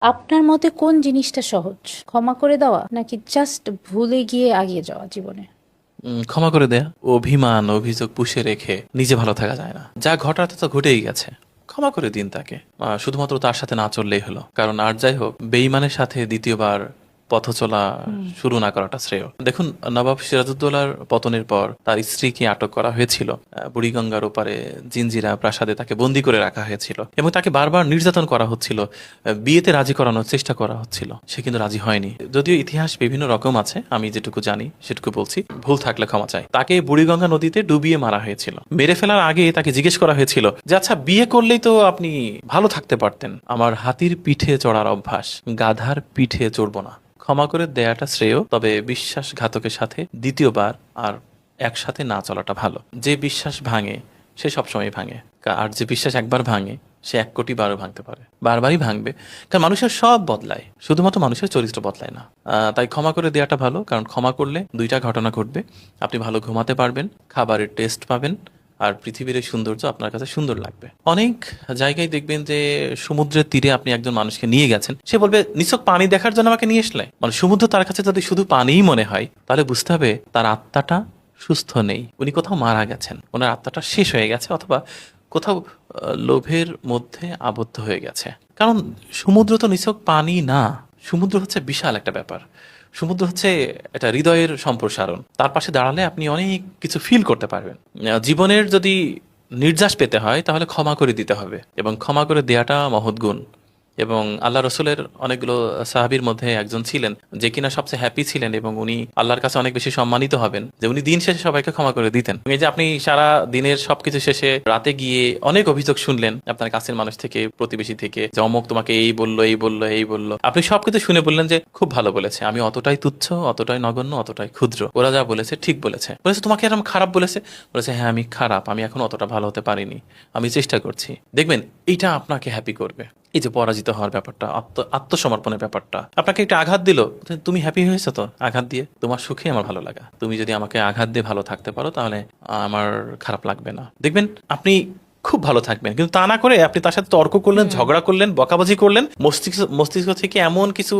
আপনার মতে কোন জিনিসটা সহজ, ক্ষমা করে দেওয়া নাকি জাস্ট ভুলে গিয়ে আগিয়ে যাওয়া জীবনে? ক্ষমা করে দেয়া। অভিমান অভিযোগ পুষে রেখে নিজে ভালো থাকা যায় না। যা ঘটার তো ঘটেই গেছে, ক্ষমা করে দিন তাকে। শুধুমাত্র তার সাথে না চললেই হলো, কারণ আর যাই হোক বেঈমানের সাথে দ্বিতীয়বার পথ চলা শুরু না করাটা শ্রেয়। দেখুন, নবাব সিরাজউদ্দৌলার পতনের পর তার স্ত্রীকে আটক করা হয়েছিল। বুড়িগঙ্গার ওপারে জিঞ্জিরা প্রাসাদে তাকে বন্দি করে রাখা হয়েছিল এবং তাকে বারবার নির্যাতন করা হচ্ছিল। বিয়েতে রাজি করানোর চেষ্টা করা হচ্ছিল, সে কিন্তু রাজি হয়নি। যদিও ইতিহাস বিভিন্ন রকম আছে, আমি যেটুকু জানি সেটুকু বলছি, ভুল থাকলে ক্ষমা চাই। তাকে বুড়িগঙ্গা নদীতে ডুবিয়ে মারা হয়েছিল। মেরে ফেলার আগে তাকে জিজ্ঞেস করা হয়েছিল যে আচ্ছা, বিয়ে করলেই তো আপনি ভালো থাকতে পারতেন। আমার হাতির পিঠে চড়ার অভ্যাস, গাধার পিঠে চড়বো না। ক্ষমা করে দেয়াটা শ্রেয়, তবে বিশ্বাসঘাতকের সাথে দ্বিতীয়বার আর একসাথে না চলাটা ভালো। যে বিশ্বাস ভাঙে সে সবসময় ভাঙে, আর যে বিশ্বাস একবার ভাঙে সে 1 কোটি বারও ভাঙতে পারে, বারবারই ভাঙবে। কারণ মানুষের সব বদলায়, শুধুমাত্র মানুষের চরিত্র বদলায় না। তাই ক্ষমা করে দেওয়াটা ভালো, কারণ ক্ষমা করলে 2টা ঘটনা ঘটবে। আপনি ভালো ঘুমাতে পারবেন, খাবারের টেস্ট পাবেন, আর পৃথিবীর এই সৌন্দর্য আপনার কাছে সুন্দর লাগবে। অনেক জায়গায় দেখবেন যে সমুদ্রের তীরে আপনি একজন মানুষকে নিয়ে গেছেন, সে বলবে নিছক পানি দেখার জন্য আমাকে নিয়ে আসলে। মানে সমুদ্র তার কাছে যদি শুধু পানিই মনে হয়, তাহলে বুঝতে হবে তার আত্মাটা সুস্থ নেই, উনি কোথাও মারা গেছেন, ওনার আত্মাটা শেষ হয়ে গেছে, অথবা কোথাও লোভের মধ্যে আবদ্ধ হয়ে গেছে। কারণ সমুদ্র তো নিছক পানি না, সমুদ্র হচ্ছে বিশাল একটা ব্যাপার। সমুদ্র হচ্ছে এটা হৃদয়ের সম্প্রসারণ। তার পাশে দাঁড়ালে আপনি অনেক কিছু ফিল করতে পারবেন। জীবনের যদি নির্যাস পেতে হয় তাহলে ক্ষমা করে দিতে হবে, এবং ক্ষমা করে দেয়াটা মহৎ গুণ। এবং আল্লাহ রসুলের অনেকগুলো সাহাবীর মধ্যে একজন ছিলেন যে কিনা সবচেয়ে হ্যাপি ছিলেন, এবং উনি আল্লাহর কাছে অনেক বেশি সম্মানিত হবেন যে উনি দিন শেষে সবাইকে ক্ষমা করে দিতেন। এই যে আপনি সারা দিনের সবকিছু শেষে রাতে গিয়ে অনেক অভিযোগ শুনলেন আপনার কাছের মানুষ থেকে, প্রতিবেশী থেকে, যে অমুক তোমাকে এই বললো এই বললো এই বললো, আপনি সবকিছু শুনে বললেন যে খুব ভালো বলেছে, আমি অতটাই তুচ্ছ, অতটাই নগণ্য, অতটাই ক্ষুদ্র, ওরা যা বলেছে ঠিক বলেছে। বলেছে তোমাকে এরকম খারাপ বলেছে? বলেছে হ্যাঁ আমি খারাপ, আমি এখন অতটা ভালো হতে পারিনি, আমি চেষ্টা করছি। দেখবেন এইটা আপনাকে হ্যাপি করবে। এই যে পরাজিত হওয়ার ব্যাপারটা, আত্মসমর্পণের ব্যাপারটা, আপনাকে একটা আঘাত দিল, তুমি হ্যাপি হয়েছো তো আঘাত দিয়ে? তোমার সুখে আমার ভালো লাগা। তুমি যদি আমাকে আঘাত দিয়ে ভালো থাকতে পারো তাহলে আমার খারাপ লাগবে না। দেখবেন আপনি খুব ভালো থাকবেন। কিন্তু তা না করে আপনি তার সাথে তর্ক করলেন, ঝগড়া করলেন, বকাবাজি করলেন, মস্তিষ্ক থেকে এমন কিছু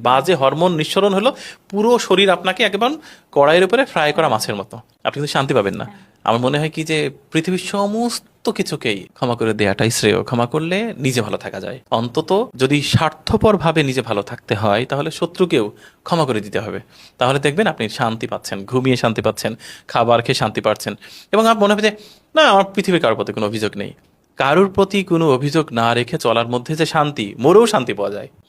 বাজে হরমোন নিঃসরণ হলো, পুরো শরীর আপনাকে একবার কড়াইয়ের উপরে ফ্রাই করা মাছের মতো। আপনি কিন্তু শান্তি পাবেন না। আমার মনে হয় কি যে পৃথিবীর সমস্ত কিছুকেই ক্ষমা করে দেয়াটাই শ্রেয়। ক্ষমা করলে নিজে ভালো থাকা যায়। অন্তত যদি স্বার্থপর ভাবে নিজে ভালো থাকতে হয় তাহলে শত্রুকেও ক্ষমা করে দিতে হবে। তাহলে দেখবেন আপনি শান্তি পাচ্ছেন, ঘুমিয়ে শান্তি পাচ্ছেন, খাবার খেয়ে শান্তি পাচ্ছেন, এবং আপনার মনে হবে যে না, আমার পৃথিবীর কারোর প্রতি কোনো অভিযোগ নেই। কারোর প্রতি কোনো অভিযোগ না রেখে চলার মধ্যে যে শান্তি, মরেও শান্তি পাওয়া যায়।